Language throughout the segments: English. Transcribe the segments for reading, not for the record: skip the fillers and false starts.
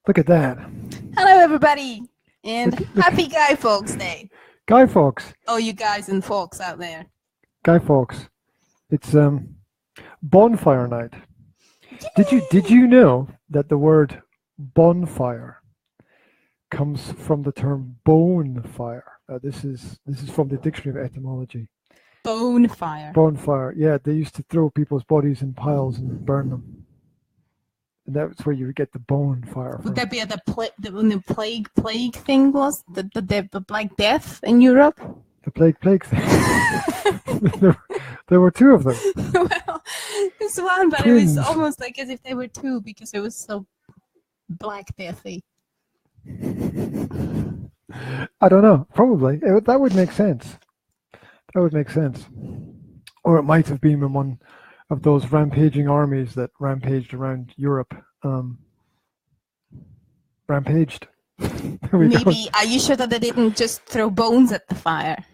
Look at that. Hello, everybody, and happy Guy Fawkes Day. Guy Fawkes. Oh, you guys and folks out there. Guy Fawkes. It's bonfire night. Did you know that the word bonfire comes from the term bone fire? This is from the Dictionary of Etymology. Bonfire. Bonfire. Yeah, they used to throw people's bodies in piles and burn them. And that's where you would get the bonfire from. Would that be when the plague thing was? The Black Death in Europe? The plague thing. there were two of them. Well, it's one, but Twins. It was almost like as if they were two because it was so Black Deathy. I don't know. Probably. That would make sense. That would make sense. Or it might have been when one of those rampaging armies that rampaged around Europe. Rampaged. Maybe, are you sure that they didn't just throw bones at the fire?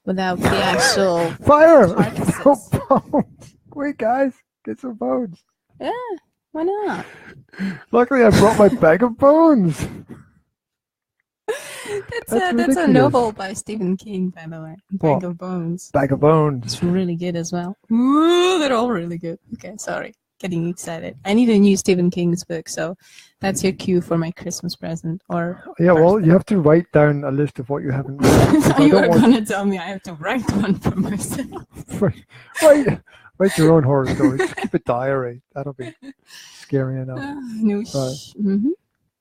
Without the actual fire! Carcasses? Bones. Wait, guys, get some bones. Yeah, why not? Luckily, I brought my bag of bones. That's a novel by Stephen King, by the way. Bag of Bones. Bag of Bones. It's really good as well. Ooh, they're all really good. Okay, sorry. Getting excited. I need a new Stephen King's book, so that's your cue for my Christmas present. Or yeah, well, you have to write down a list of what you haven't read. You were going to tell me I have to write one for myself. Write your own horror story. Just keep a diary. That'll be scary enough.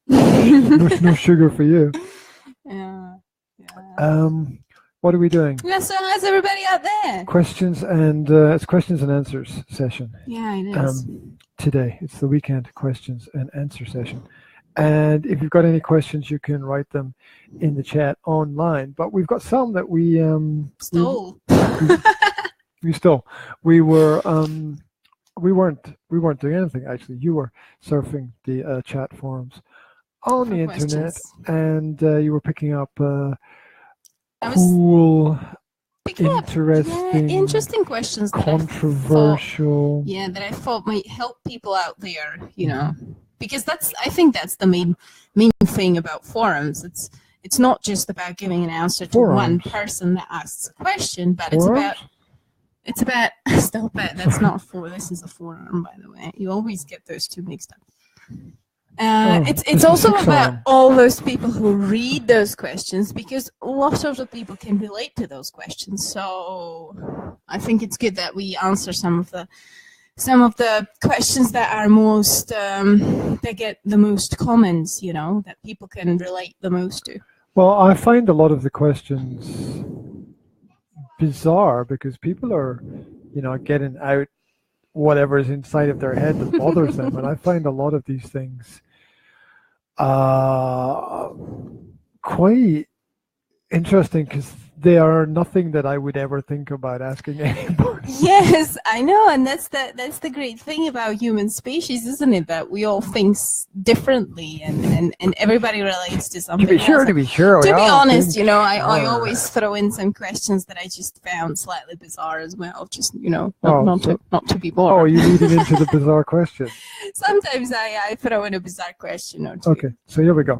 No sugar for you. Yeah. What are we doing? Yeah, so how's everybody out there? Questions and it's questions and answers session. Yeah, it is. Today it's the weekend questions and answer session, and if you've got any questions, you can write them in the chat online. But we've got some that we stole. We stole. We weren't doing anything actually. You were surfing the chat forums on the internet, and you were picking up cool, interesting questions, controversial. That I thought might help people out there. You know, because I think that's the main thing about forums. It's not just about giving an answer to one person that asks a question, but it's about stop it. That's not this is a forum, by the way. You always get those two mixed up. It's also about all those people who read those questions, because a lot of the people can relate to those questions. So I think it's good that we answer some of the questions that are most that get the most comments, you know, that people can relate the most to. Well, I find a lot of the questions bizarre because people are, getting out whatever is inside of their head that bothers them, and I find a lot of these things quite interesting because they are nothing that I would ever think about asking anybody. Yes, I know, and that's the great thing about human species, isn't it? That we all think differently, and everybody relates to something. To be sure. To be honest, I always throw in some questions that I just found slightly bizarre as well. Just not to be bored. Oh, are you leading into the bizarre question? Sometimes I throw in a bizarre question or two. Okay, so here we go.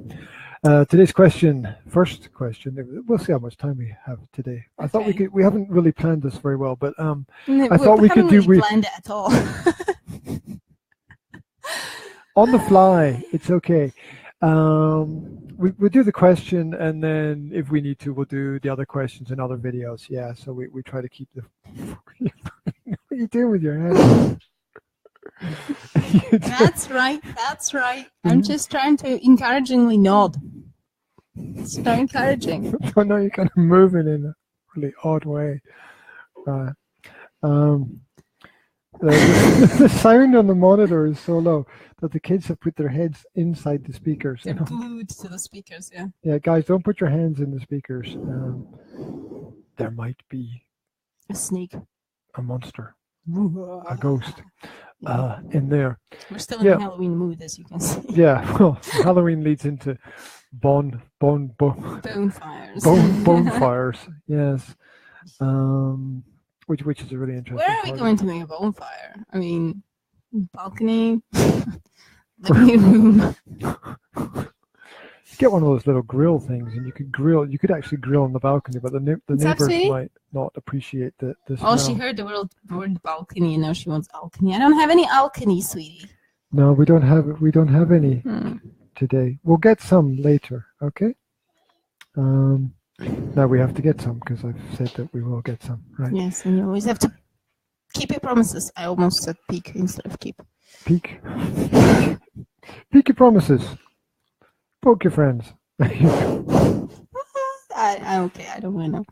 Today's first question, we'll see how much time we have today. I thought we haven't really planned this very well, but I thought we could do... We planned it at all. On the fly, it's okay. We'll do the question, and then if we need to, we'll do the other questions in other videos. Yeah, so we try to keep the... What are you doing with your hands? That's right. I'm just trying to encouragingly nod. It's so encouraging. I know you're kind of moving in a really odd way. The sound on the monitor is so low that the kids have put their heads inside the speakers. They're glued to the speakers, yeah. Yeah, guys, don't put your hands in the speakers. There might be a snake, a monster, a ghost. In there. We're still in the Halloween mood, as you can see. Yeah, well, Halloween leads into bonfires. Bonfires, yes. Which is a really interesting. Where are we going to make a bonfire? I mean, balcony, living room. Get one of those little grill things, and you could grill. You could actually grill on the balcony, but the neighbors might not appreciate the smell. Oh, she heard the word balcony, and now she wants alchemy. I don't have any alchemy, sweetie. No, we don't have any today. We'll get some later, okay? Now we have to get some because I've said that we will get some, right? Yes, and you always have to keep your promises. I almost said peak instead of keep. Peak. Peak your promises. Poke your friends. Okay, I don't want to know.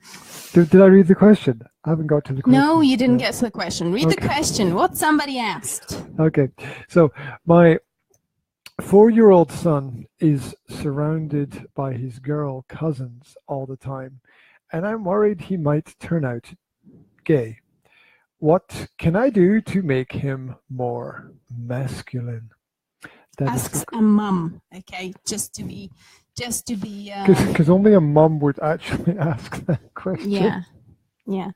Did I read the question? I haven't got to the question. No, you didn't get to the question. Read the question. What somebody asked. Okay, so my 4-year-old son is surrounded by his girl cousins all the time, and I'm worried he might turn out gay. What can I do to make him more masculine? Asks a mum, okay, just to be. Because only a mum would actually ask that question. Yeah.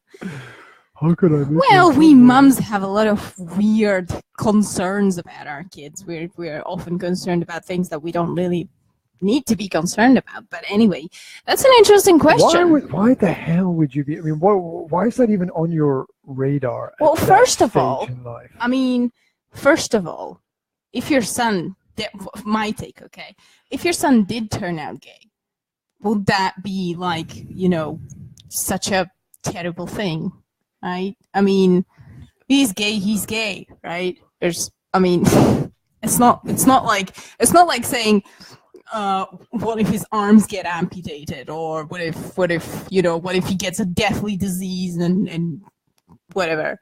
How could I? Well, we mums have a lot of weird concerns about our kids. We're often concerned about things that we don't really need to be concerned about. But anyway, that's an interesting question. Why the hell would you be? I mean, why is that even on your radar? Well, first of all, if your son, my take, okay, if your son did turn out gay, would that be like, such a terrible thing, right? I mean, he's gay, right? It's not like saying, what if his arms get amputated, or what if he gets a deathly disease and whatever.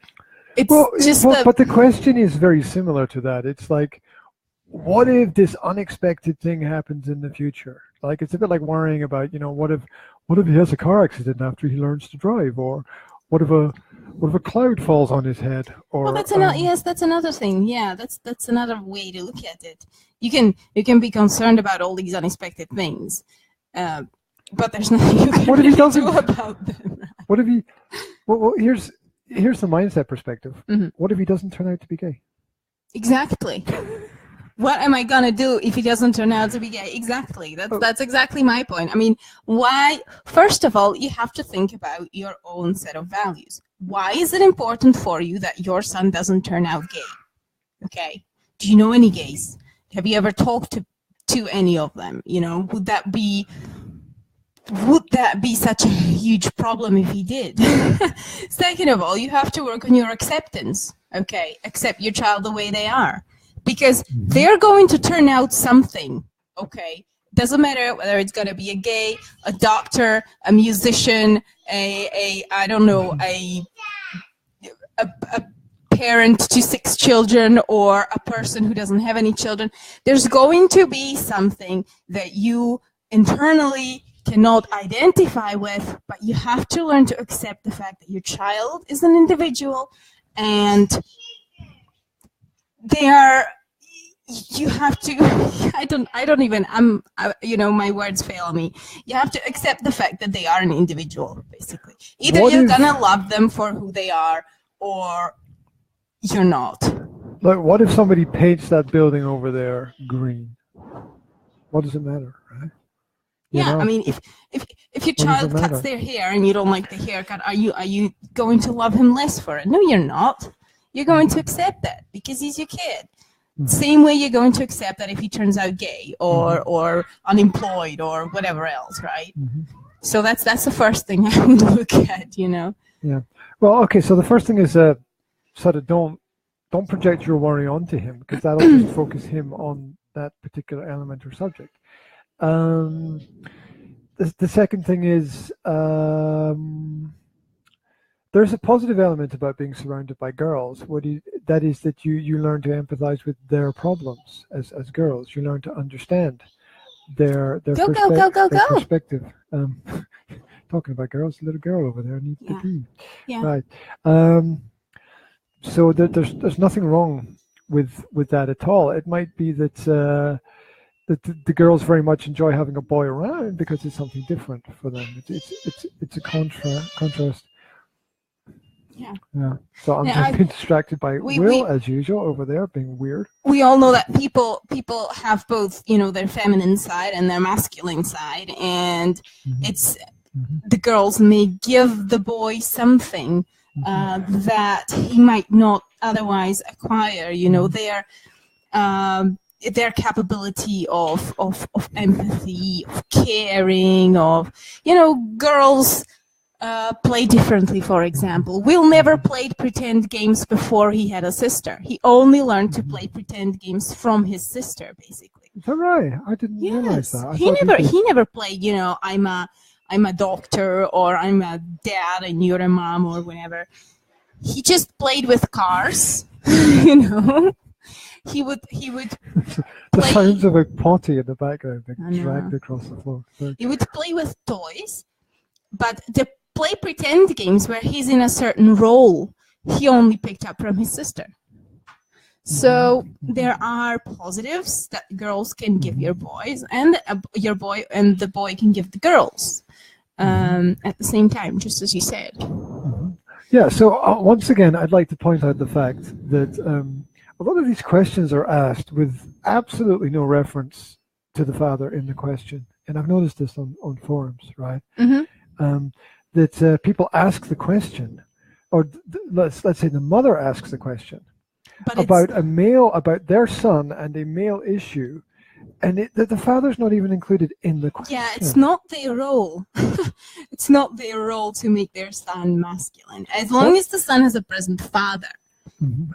But the question is very similar to that. It's like, what if this unexpected thing happens in the future? Like, it's a bit like worrying about, what if he has a car accident after he learns to drive, or what if a cloud falls on his head? Or well, that's another thing. Yeah, that's another way to look at it. You can be concerned about all these unexpected things, but there's nothing you can really do about them. Right? What if he? Well, here's the mindset perspective. Mm-hmm. What if he doesn't turn out to be gay? Exactly. What am I gonna do if he doesn't turn out to be gay? Exactly. That's exactly my point. I mean, why? First of all, you have to think about your own set of values. Why is it important for you that your son doesn't turn out gay? Okay. Do you know any gays? Have you ever talked to any of them? Would that be such a huge problem if he did? Second of all, you have to work on your acceptance. Okay, accept your child the way they are. Because they're going to turn out something, okay? Doesn't matter whether it's going to be a gay, a doctor, a musician, a parent to 6 children, or a person who doesn't have any children. There's going to be something that you internally cannot identify with, but you have to learn to accept the fact that your child is an individual, and you have to, my words fail me. You have to accept the fact that they are an individual, basically. Either you're gonna love them for who they are, or you're not. Like, what if somebody paints that building over there green? What does it matter, right? I mean, if your child cuts their hair and you don't like the haircut, are you going to love him less for it? No, you're not. You're going to accept that because he's your kid. Mm-hmm. Same way you're going to accept that if he turns out gay or unemployed or whatever else, right? Mm-hmm. So that's the first thing I would look at, Yeah. Well, okay. So the first thing is sort of don't project your worry onto him, because that'll just focus him on that particular element or subject. The second thing is there's a positive element about being surrounded by girls. That is that you learn to empathize with their problems as girls. You learn to understand their perspective. Talking about girls, a little girl over there needs to pee. Yeah. Right. So there's nothing wrong with that at all. It might be that the girls very much enjoy having a boy around because it's something different for them. It's a contrast. Yeah. Yeah. So I'm Now, just being distracted by Will, as usual, over there, being weird. We all know that people have both, their feminine side and their masculine side, and it's the girls may give the boy something that he might not otherwise acquire. Their capability of empathy, of caring, of girls play differently. For example, Will never played pretend games before he had a sister. He only learned to play pretend games from his sister, basically. Is that right? I didn't realize that. He never played, I'm a doctor, or I'm a dad and you're a mom, or whatever. He just played with cars. He would the sounds of a potty in the background being dragged across the floor. He would play with toys, but the play pretend games where he's in a certain role, he only picked up from his sister. So there are positives that girls can give your boys, and the boy can give the girls at the same time, just as you said. Yeah. So once again, I'd like to point out the fact that a lot of these questions are asked with absolutely no reference to the father in the question, and I've noticed this on forums, right? That people ask the question, or let's say the mother asks the question about about their son and a male issue, and the father's not even included in the question. Yeah, it's not their role. It's not their role to make their son masculine. As long as the son has a present father,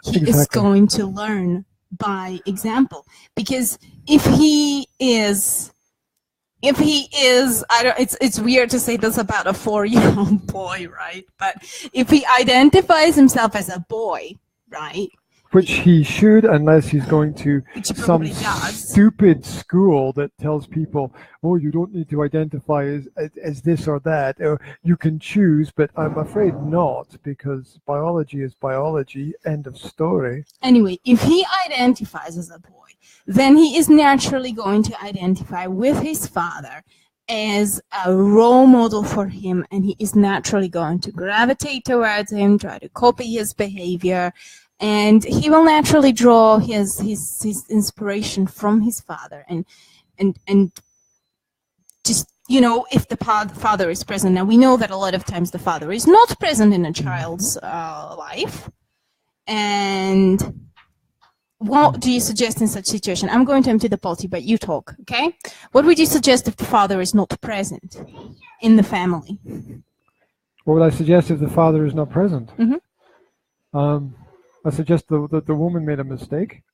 he is going to learn by example. Because if he is, it's weird to say this about a 4-year-old boy, right? But if he identifies himself as a boy, right? Which he should, unless he's going to some stupid school that tells people, oh, you don't need to identify as this or that, or you can choose, but I'm afraid not, because biology is biology, end of story. Anyway, if he identifies as a boy, then he is naturally going to identify with his father as a role model for him, and he is naturally going to gravitate towards him, try to copy his behavior, and he will naturally draw his inspiration from his father, and just, if the father is present. Now, we know that a lot of times the father is not present in a child's life, and what do you suggest in such situation? I'm going to empty the potty, but you talk, okay? What would you suggest if the father is not present in the family? What would I suggest if the father is not present? I suggest that the woman made a mistake.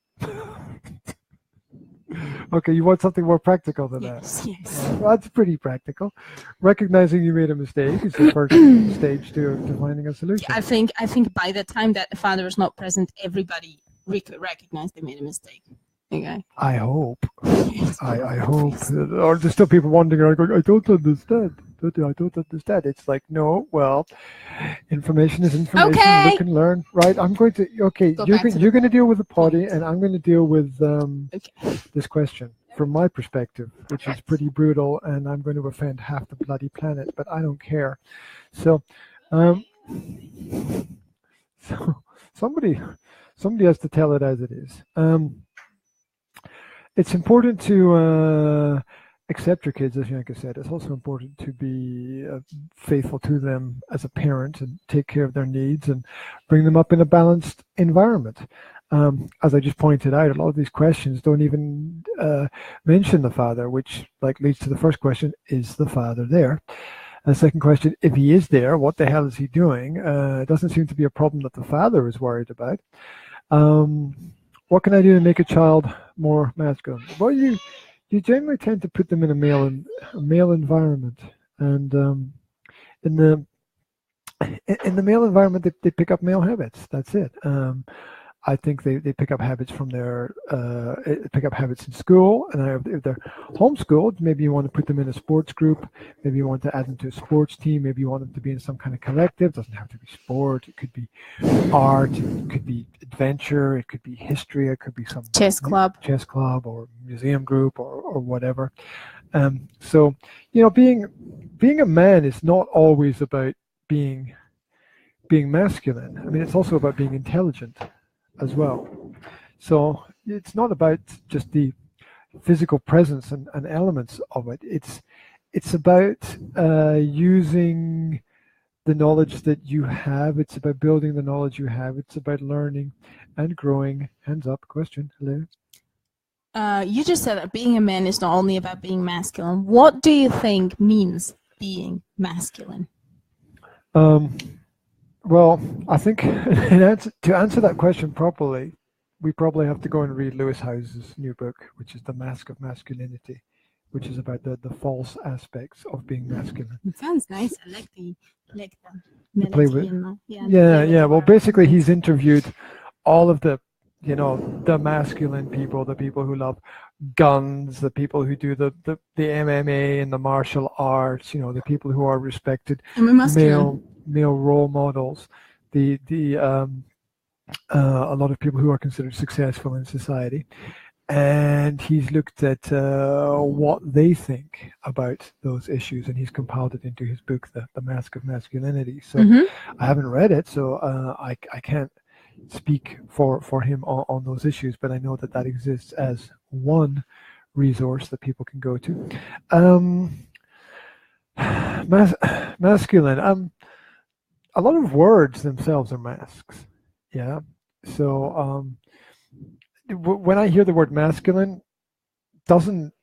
Okay, you want something more practical than that? Yes. Well, that's pretty practical. Recognizing you made a mistake is the first stage to finding a solution. I think by the time that the father is not present, everybody recognize they made a mistake. Okay. I hope. I hope. Or there's still people wondering, I don't understand. I don't understand. It's like, no, well, information is information. Okay. You can learn, right? I'm going to, you're going to deal with the potty, and I'm going to deal with this question from my perspective, which is pretty brutal, and I'm going to offend half the bloody planet, but I don't care. So, somebody has to tell it as it is. It's important to accept your kids, as Janka said. It's also important to be faithful to them as a parent and take care of their needs and bring them up in a balanced environment. As I just pointed out, a lot of these questions don't even mention the father, which leads to the first question: is the father there? The second question: if he is there, what the hell is he doing? It doesn't seem to be a problem that the father is worried about. What can I do to make a child more masculine? Well, you generally tend to put them in a male environment, and in the male environment, they pick up male habits. That's it. I think they pick up habits from their pick up habits in school, and if they're homeschooled, maybe you want to put them in a sports group, maybe you want to add them to a sports team, maybe you want them to be in some kind of collective. It doesn't have to be sport, it could be art, it could be adventure, it could be history, it could be some chess club or museum group or whatever. So being a man is not always about being being masculine. I mean, it's also about being intelligent as well. So it's not about just the physical presence and elements of it. It's about using the knowledge that you have. It's about building the knowledge you have. It's about learning and growing. Hands up. Question. Hello. You just said that being a man is not only about being masculine. What do you think means being masculine? Well, I think to answer that question properly, we probably have to go and read Lewis Howes's new book, which is The Mask of Masculinity, which is about the false aspects of being masculine. It sounds nice. I like the play with. Yeah. Well, basically, he's interviewed all of the masculine people, the people who love guns, the people who do the MMA and the martial arts, the people who are respected male role models, a lot of people who are considered successful in society. And he's looked at what they think about those issues, and he's compiled it into his book, The Mask of Masculinity. So I haven't read it, so I can't speak for him on those issues, but I know that exists as one resource that people can go to. Masculine. A lot of words themselves are masks. Yeah. So when I hear the word masculine, doesn't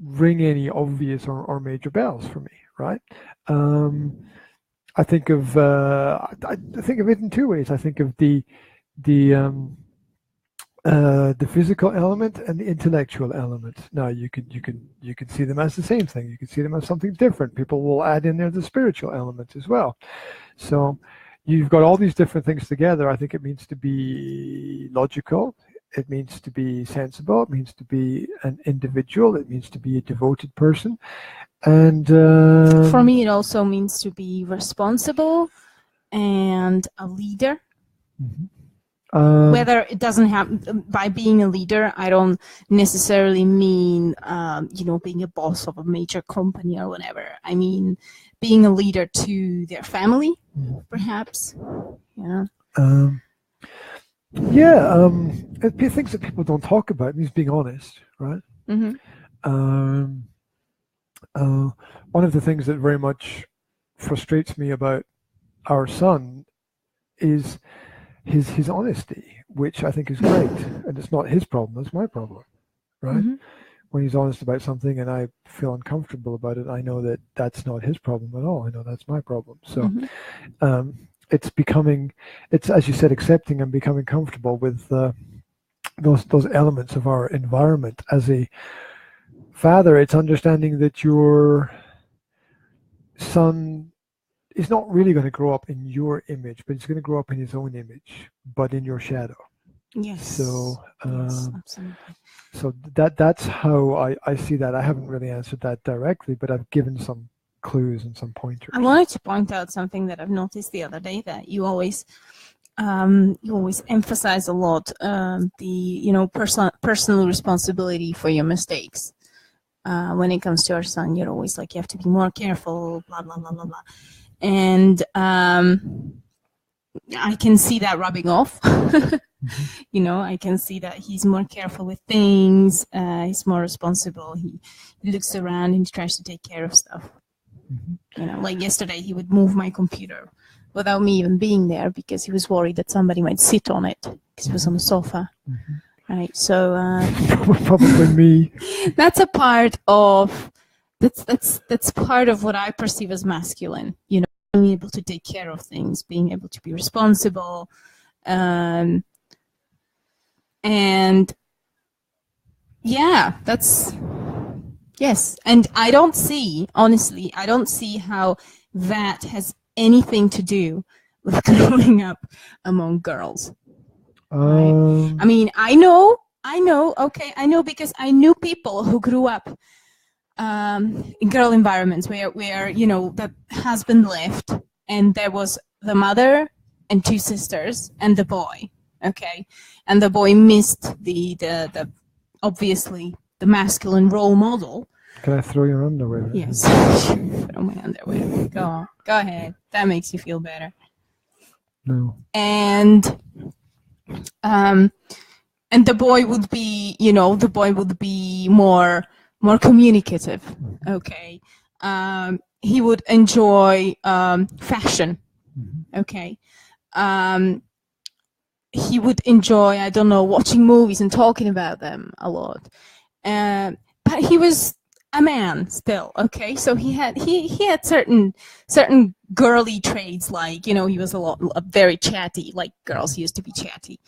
ring any obvious or major bells for me, right? I think of it in two ways. I think of the physical element and the intellectual element. Now you could see them as the same thing. You could see them as something different. People will add in there the spiritual element as well. So you've got all these different things together. I think it means to be logical. It means to be sensible. It means to be an individual. It means to be a devoted person. And for me, it also means to be responsible and a leader. Whether it doesn't have, by being a leader, I don't necessarily mean, being a boss of a major company or whatever. I mean, being a leader to their family, perhaps. Yeah. Things that people don't talk about, means being honest, right? One of the things that very much frustrates me about our son is his honesty, which I think is great, and it's not his problem, it's my problem, right? When he's honest about something and I feel uncomfortable about it, I know that that's not his problem at all. I know that's my problem. So it's as you said, accepting and becoming comfortable with those elements of our environment. As a father, it's understanding that your son is not really going to grow up in your image, but he's going to grow up in his own image, but in your shadow. Yes. So, yes, absolutely. So that's how I see that. I haven't really answered that directly, but I've given some clues and some pointers. I wanted to point out something that I've noticed the other day, that you always emphasize a lot the personal responsibility for your mistakes. When it comes to our son, you're always like, you have to be more careful, blah blah blah blah blah. And I can see that rubbing off. I can see that he's more careful with things. He's more responsible. He looks around and he tries to take care of stuff. Like yesterday, he would move my computer without me even being there because he was worried that somebody might sit on it because it was on the sofa. Right. So probably me. That's a part of that's part of what I perceive as masculine. Being able to take care of things, being able to be responsible, and yeah, that's yes. And I don't see how that has anything to do with growing up among girls. Right? I mean, I know, because I knew people who grew up in girl environments where the husband left and there was the mother and two sisters and the boy, okay, and the boy missed the obviously the masculine role model. Can I throw your underwear? Yes, throw my underwear. Go ahead. That makes you feel better. No. And the boy would be, more communicative. Okay. He would enjoy fashion. Okay. He would enjoy, I don't know, watching movies and talking about them a lot. But he was a man still. Okay. So he had certain girly traits, like, he was very chatty, like girls used to be chatty.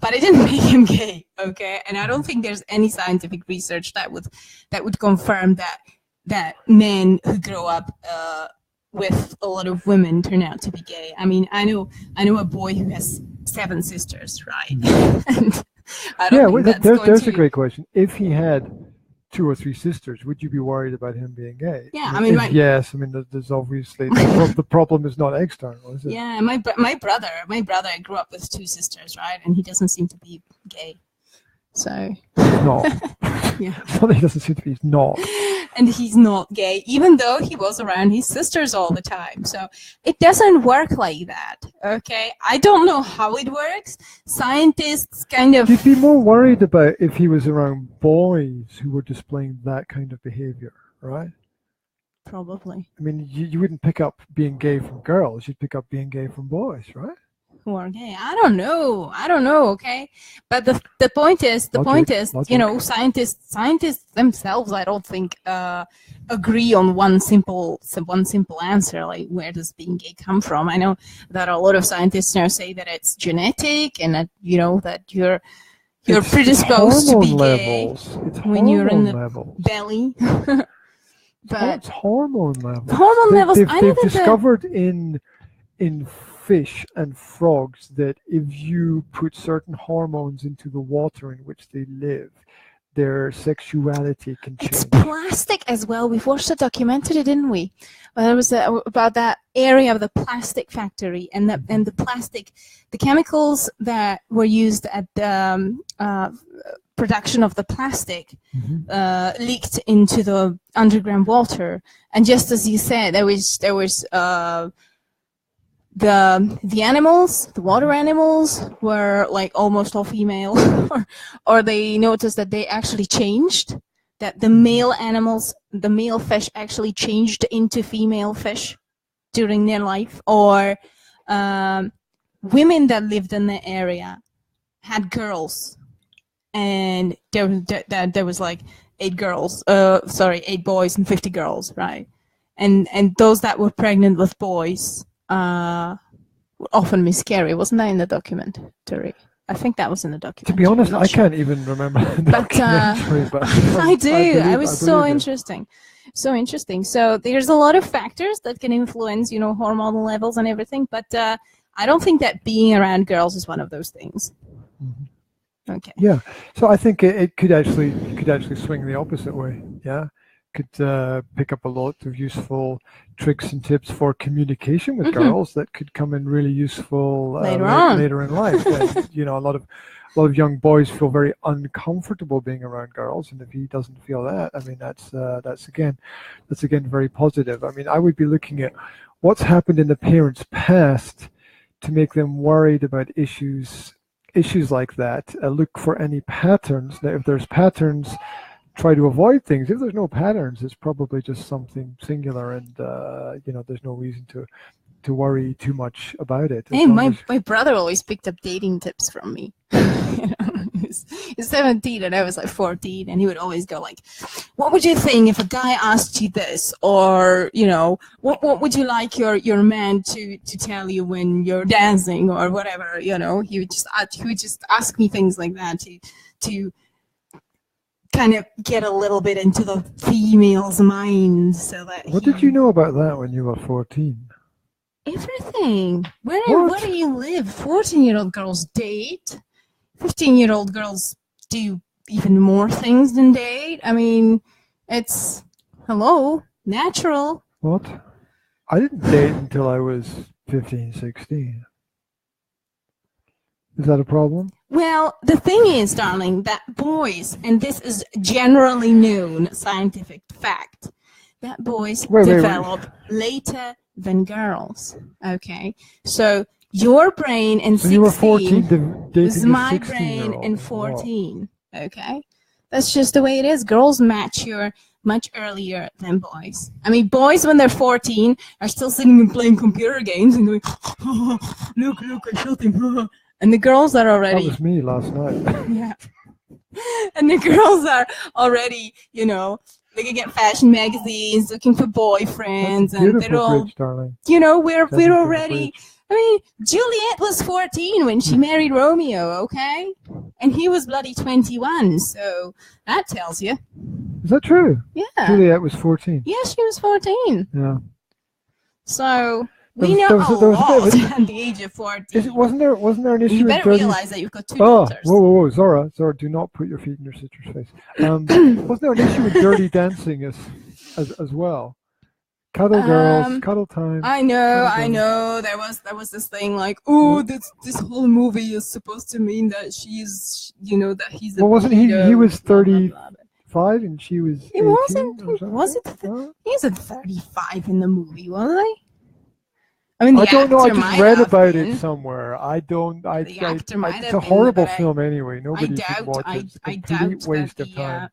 But it didn't make him gay, okay? And I don't think there's any scientific research that would confirm that men who grow up with a lot of women turn out to be gay. I mean, I know a boy who has 7 sisters, right? And I don't think there's a great question. If he had 2 or 3 sisters, would you be worried about him being gay? Yeah, I mean, yes. I mean, there's obviously the problem is not external, is it? Yeah, my brother grew up with 2 sisters, right? And he doesn't seem to be gay. So. He's not. Yeah. Well, he doesn't seem to be. He's not. And he's not gay, even though he was around his sisters all the time. So it doesn't work like that, okay? I don't know how it works. Scientists kind of... You'd be more worried about if he was around boys who were displaying that kind of behavior, right? Probably. I mean, you wouldn't pick up being gay from girls. You'd pick up being gay from boys, right? Who are gay? I don't know, okay? But the point is, scientists themselves, I don't think, agree on one simple answer, like where does being gay come from? I know that a lot of scientists now say that it's genetic, and that that you're predisposed to be gay when you're in the belly. But it's hormone levels. Hormone levels. They've discovered in fish and frogs that if you put certain hormones into the water in which they live, their sexuality can change. It's plastic as well. We've watched a documentary, didn't we? Well, it was about that area of the plastic factory, and the plastic, the chemicals that were used at the production of the plastic leaked into the underground water. And just as you said, there was the animals, the water animals, were like almost all female, or they noticed that they actually changed, that the male animals, the male fish actually changed into female fish during their life, or women that lived in the area had girls, and there was like 8 boys and 50 girls, right? And those that were pregnant with boys often miscarry. Wasn't that in the documentary? I think that was in the documentary. To be honest, I can't even remember the documentary, but I do. It was so interesting. So interesting. So there's a lot of factors that can influence, hormonal levels and everything, but I don't think that being around girls is one of those things. Okay. Yeah. So I think it could actually swing the opposite way. Yeah. Could pick up a lot of useful tricks and tips for communication with girls that could come in really useful later in life. And, a lot of young boys feel very uncomfortable being around girls, and if he doesn't feel that, I mean, that's again very positive. I mean, I would be looking at what's happened in the parents' past to make them worried about issues like that. Look for any patterns. Now, if there's patterns, try to avoid things. If there's no patterns, it's probably just something singular, and there's no reason to worry too much about it. Hey, my brother always picked up dating tips from me. He's 17 and I was like 14, and he would always go like, "What would you think if a guy asked you this?" Or what would you like your man to tell you when you're dancing, or whatever. He would just ask me things like that to kind of get a little bit into the female's mind, so that. What did you know about that when you were 14? Everything. Where do you live? 14-year-old girls date. 15-year-old girls do even more things than date. I mean, it's natural. What? I didn't date until I was 15, 16. Is that a problem? Well, the thing is, darling, that boys, and this is generally known scientific fact, that boys develop later than girls. Okay, so your brain in 16 you were 14 dating was a my 16-year-old. brain in 14. Okay, that's just the way it is. Girls mature much earlier than boys. I mean, boys when they're 14 are still sitting and playing computer games and going, oh, look, I shot him. And the girls are already. That was me last night. Yeah. And the girls are already, you know, looking at fashion magazines, looking for boyfriends, and they're all, bridge, darling. you know, we're already. I mean, Juliet was 14 when she married Romeo, okay? And he was bloody 21, so that tells you. Is that true? Yeah. Juliet was 14. Yeah, she was 14. Yeah. So we know a lot at the age of 14. Wasn't there an issue? You better realize that you've got 2 daughters. Whoa, Zora, do not put your feet in your sister's face. Wasn't there an issue with Dirty Dancing as well? Cuddle girls, cuddle time. I know. There was this thing like, oh, this whole movie is supposed to mean that she's, you know, that he's a. Well, wasn't he? He was 35 and she was. He wasn't. He wasn't 35 in the movie, was he? I mean, I don't know. I just read about it somewhere. I don't. It's a horrible film anyway. Nobody should watch it. It's a complete waste of time.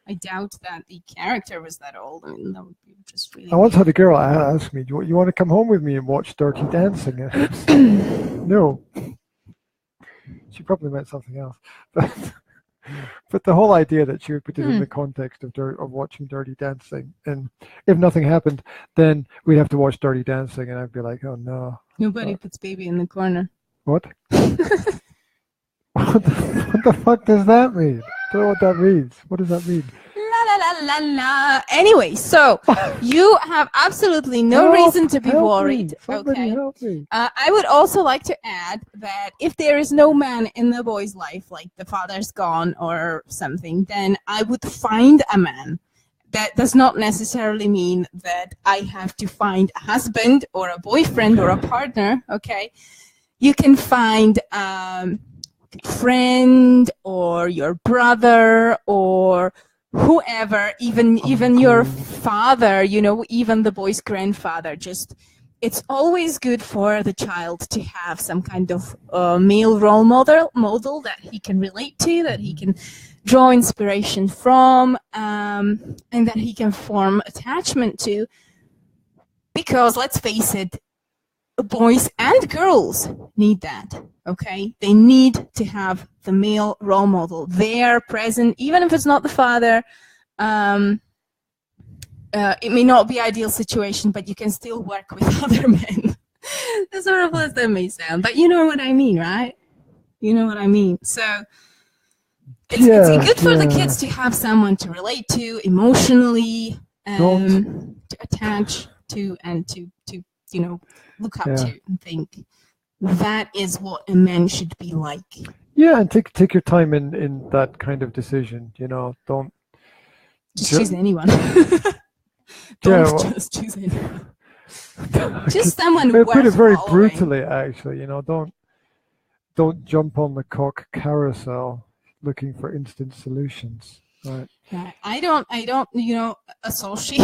I doubt that the character was that old. I mean, that would be just really. I once had a girl ask me, "Do you want to come home with me and watch Dirty Dancing?" No. She probably meant something else, but the whole idea that she would put it in the context of watching Dirty Dancing, and if nothing happened, then we'd have to watch Dirty Dancing, and I'd be like, "Oh no!" Nobody puts baby in the corner. What? What the fuck does that mean? I don't know what that means. What does that mean? La. Anyway, so you have absolutely no reason to be worried. Somebody help me. I would also like to add that if there is no man in the boy's life, like the father's gone or something, then I would find a man. That does not necessarily mean that I have to find a husband or a boyfriend or a partner. Okay, you can find friend or your brother or whoever, even your father, you know, even the boy's grandfather. Just, it's always good for the child to have some kind of male role model that he can relate to, that he can draw inspiration from, and that he can form attachment to. Because let's face it, boys and girls need that. Okay, they need to have the male role model there, present, even if it's not the father. It may not be ideal situation, but you can still work with other men. As horrible as that may sound, but you know what I mean, right? You know what I mean. So it's good for the kids to have someone to relate to emotionally, to attach to, and to you know, look up to and think. That is what a man should be like. Yeah, and take your time in that kind of decision. You know, don't just choose anyone. Just choose anyone. Just someone worth put it very following. brutally, actually. You know, don't jump on the cock carousel looking for instant solutions. Right. Yeah, I don't, you know, associate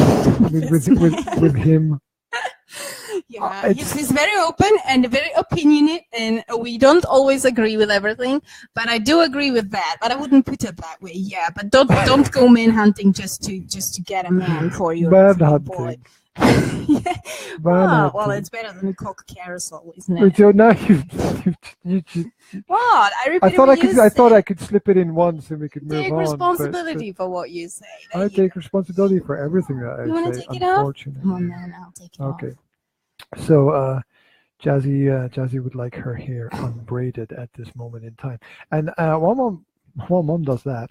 with him. Yeah, he's very open and very opinionate, and we don't always agree with everything, but I do agree with that. But I wouldn't put it that way. Yeah, but don't go manhunting just to get a man for your boy. Yeah. Well, it's better than a cock carousel, isn't it? So now you what? I thought I could slip it in once and we could move on. Take responsibility for what you say. I take responsibility for everything that I say. You want to take it off? Come on, man, I'll take it off. Okay. So Jazzy would like her hair unbraided at this moment in time. And while Mom does that,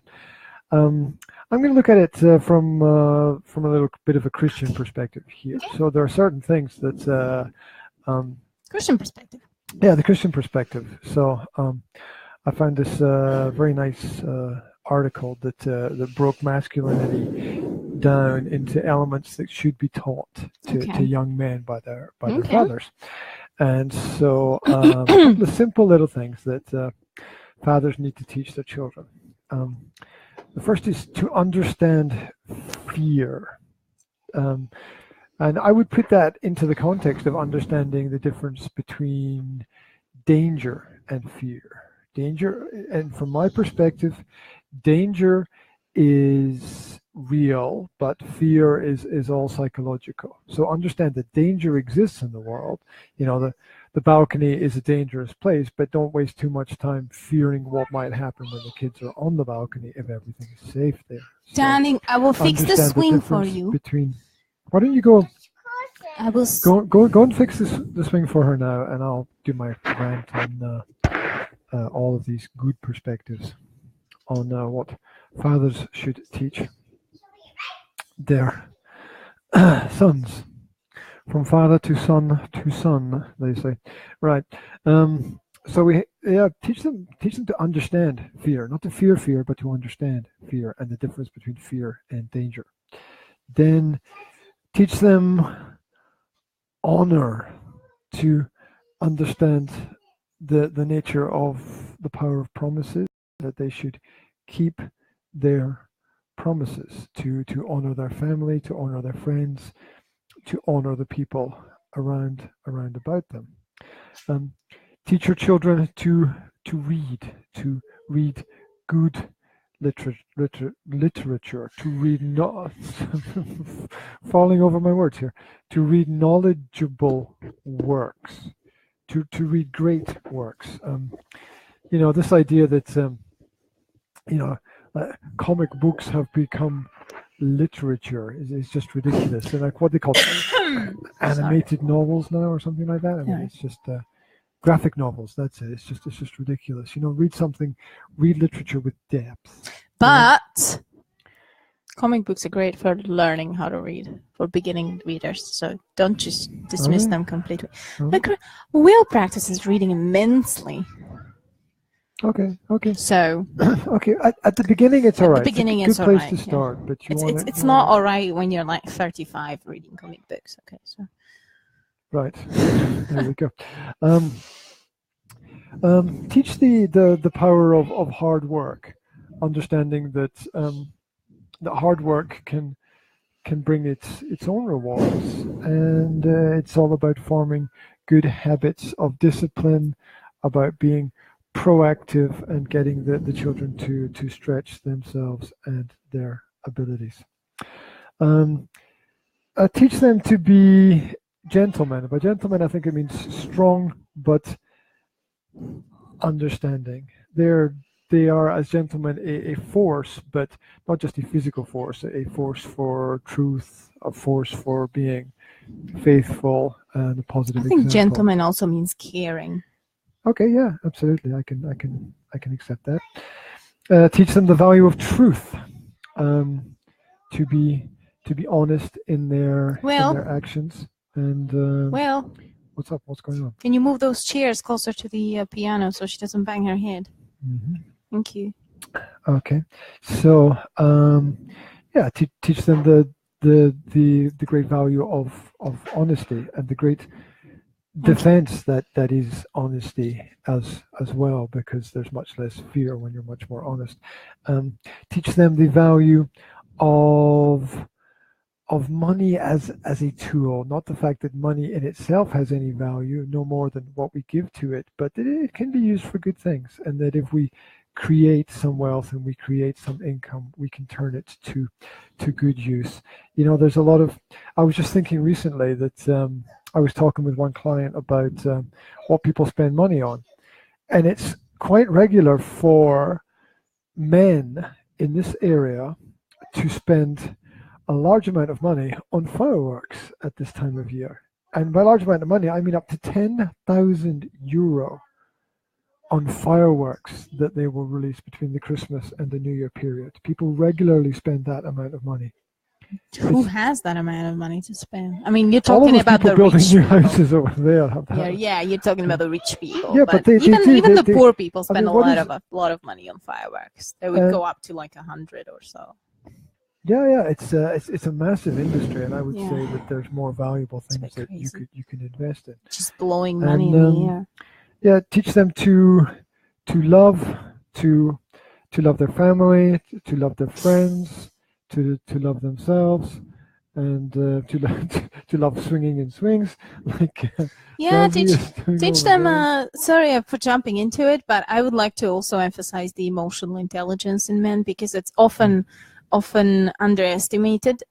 I'm going to look at it from a little bit of a Christian perspective here. Okay. So there are certain things that Christian perspective. Yeah, the Christian perspective. So I found this very nice article that broke masculinity down into elements that should be taught to young men by their fathers. And so the simple little things that fathers need to teach their children. The first is to understand fear. And I would put that into the context of understanding the difference between danger and fear. Danger, and from my perspective, danger is real, but fear is all psychological. So understand that danger exists in the world. You know, the balcony is a dangerous place, but don't waste too much time fearing what might happen when the kids are on the balcony if everything is safe there. So Darling, I will fix the swing for you. Why don't you go? I will go and fix the swing for her now, and I'll do my rant on all of these good perspectives on what fathers should teach their sons. From father to son, they say. Right. So we teach them to understand fear, not to fear fear, but to understand fear and the difference between fear and danger. Then teach them honor, to understand the nature of the power of promises, that they should keep their promises, to honor their family, to honor their friends, to honor the people around about them. Teach your children to read good literature, to read not falling over my words here, to read knowledgeable works, to read great works. You know, this idea that comic books have become literature is just ridiculous. And like what they call animated novels now or something like that. I mean, it's just graphic novels. That's it. It's just ridiculous. You know, read literature with depth. But comic books are great for learning how to read for beginning readers. So don't just dismiss them completely. Like, Will practices reading immensely. Okay. So okay, at the beginning it's all right. At the beginning it's a good place to yeah. start, but it's not all right when you're like 35 reading comic books. Okay, so right, there we go. Teach the power of hard work, understanding that that hard work can bring its own rewards, and it's all about forming good habits of discipline, about being proactive and getting the children to stretch themselves and their abilities. Teach them to be gentlemen. By gentlemen, I think it means strong but understanding. They are as gentlemen a force, but not just a physical force, a force for truth, a force for being faithful and a positive example. I think gentleman also means caring. Okay, yeah, absolutely. I can accept that. Teach them the value of truth, to be honest in their actions. And what's up? What's going on? Can you move those chairs closer to the piano so she doesn't bang her head? Mm-hmm. Thank you. Okay, so teach them the great value of honesty and the great defense that is honesty as well, because there's much less fear when you're much more honest. Teach them the value of money as a tool, not the fact that money in itself has any value, no more than what we give to it, but that it can be used for good things, and that if we create some wealth and we create some income, we can turn it to good use. You know, there's a lot of, I was just thinking recently that I was talking with one client about what people spend money on, and it's quite regular for men in this area to spend a large amount of money on fireworks at this time of year. And by large amount of money, I mean up to 10,000 euro on fireworks that they will release between the Christmas and the New Year period. People regularly spend that amount of money. Who has that amount of money to spend? I mean, you're talking about the building rich new people. Houses over there. Have that. Yeah, you're talking about the rich people. Yeah, but even the poor people spend a lot of money on fireworks. They would go up to like 100 or so. Yeah, it's a massive industry, and I would say that there's more valuable things that you can invest in. Just blowing money in the air. Yeah, teach them to love their family, to love their friends, to love themselves, and to love swinging in swings, like yeah, Sandy is doing teach over them. there. Sorry for jumping into it, but I would like to also emphasize the emotional intelligence in men, because it's often underestimated.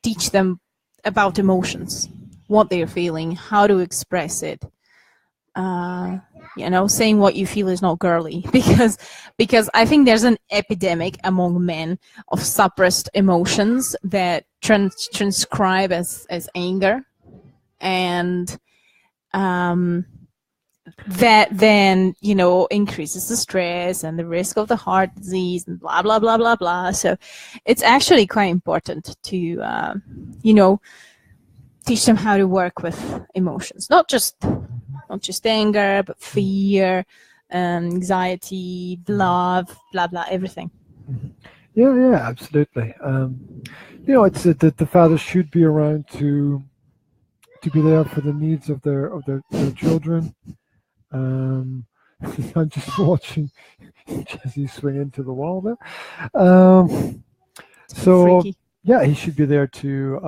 Teach them about emotions, what they're feeling, how to express it. Saying what you feel is not girly, because I think there's an epidemic among men of suppressed emotions that transcribe as anger, and that then increases the stress and the risk of the heart disease and blah blah blah blah blah. So it's actually quite important to teach them how to work with emotions, not just anger, but fear, anxiety, love, blah blah, everything. Yeah, absolutely. It's that the fathers should be around to be there for the needs of their children. I'm just watching Jesse swing into the wall there. So freaky. Yeah, he should be there to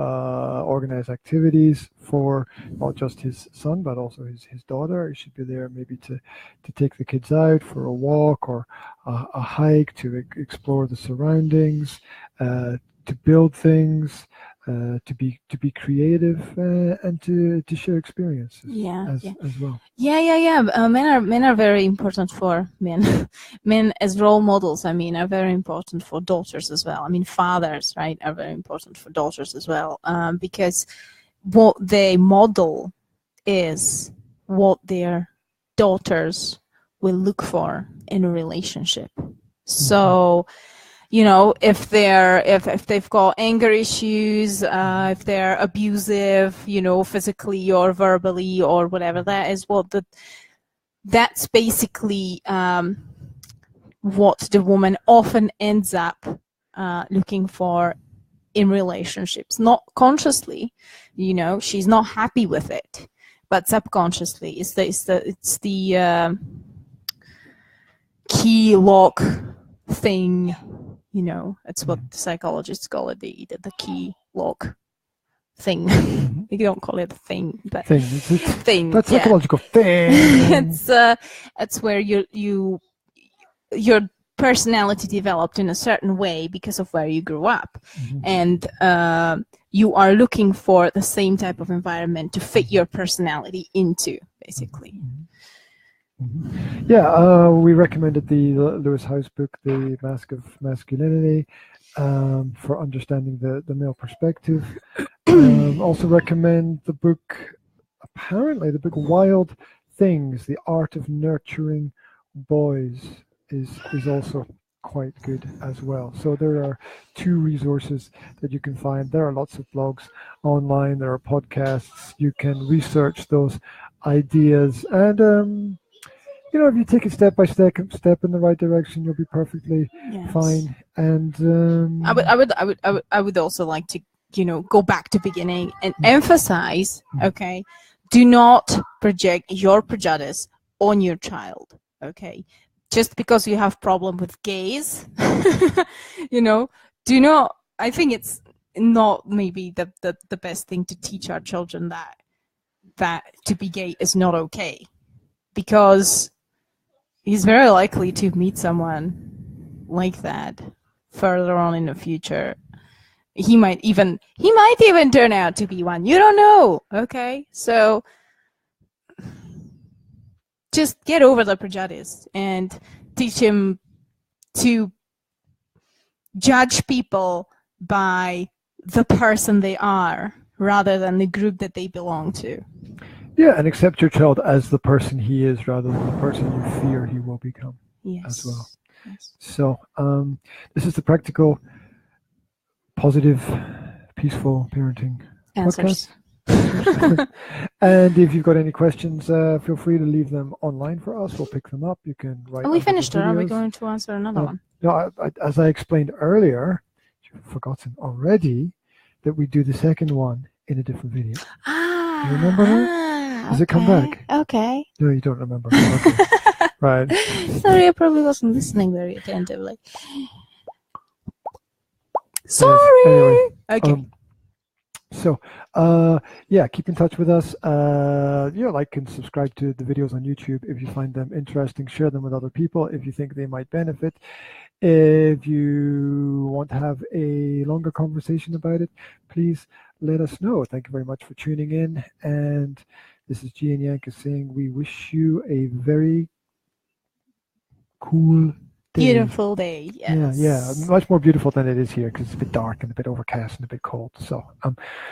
organize activities for not just his son, but also his daughter. He should be there maybe to take the kids out for a walk or a hike, to explore the surroundings, to build things, to be creative, and to share experiences as well. Yeah. Men are very important for men. Men as role models, are very important for daughters as well. Fathers, right, are very important for daughters as well, because what they model is what their daughters will look for in a relationship. So if they've got anger issues, if they're abusive, physically or verbally or whatever, that's basically what the woman often ends up looking for in relationships. Not consciously, she's not happy with it, but subconsciously, it's the key lock thing. It's what the psychologists call it, the key lock thing. You don't call it a thing, but thing. That's psychological thing. It's where your personality developed in a certain way because of where you grew up, and you are looking for the same type of environment to fit your personality into, basically. Yeah, we recommended the Lewis House book, The Mask of Masculinity, for understanding the male perspective. Also recommend the book, the book Wild Things, The Art of Nurturing Boys is also quite good as well. So there are 2 resources that you can find. There are lots of blogs online, there are podcasts. You can research those ideas, and if you take it step by step in the right direction, you'll be perfectly fine. And I would also like to go back to beginning and emphasize, okay, do not project your prejudice on your child, okay? Just because you have problem with gays, do not. I think it's not maybe the best thing to teach our children that to be gay is not okay, because he's very likely to meet someone like that further on in the future. He might even turn out to be one. You don't know, okay? So just get over the prejudice and teach him to judge people by the person they are rather than the group that they belong to. Yeah, and accept your child as the person he is rather than the person you fear he will become as well. Yes. So this is the Practical, Positive, Peaceful Parenting Answers. Podcast. And if you've got any questions, feel free to leave them online for us. We'll pick them up. You can write. We finished, or are we going to answer another one? No, as I explained earlier, you've forgotten already that we do the second one in a different video. You remember that? Does it come back? Okay. No, you don't remember. Okay. Right. Sorry, I probably wasn't listening very attentively. Sorry. Anyway, Okay. So, yeah, keep in touch with us. Like and subscribe to the videos on YouTube if you find them interesting. Share them with other people if you think they might benefit. If you want to have a longer conversation about it, please let us know. Thank you very much for tuning in. And this is G and Yanka saying we wish you a very cool day. Beautiful day. Yes. Yeah, much more beautiful than it is here because it's a bit dark and a bit overcast and a bit cold. So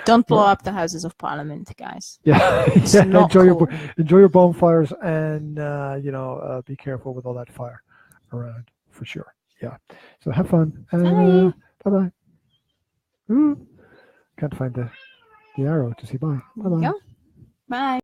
don't blow up the Houses of Parliament, guys. Yeah, It's yeah. not Enjoy cool. your bonfires and be careful with all that fire around for sure. Yeah. So have fun. Bye. Bye bye. Ooh, can't find the arrow to see bye. Bye bye. Bye.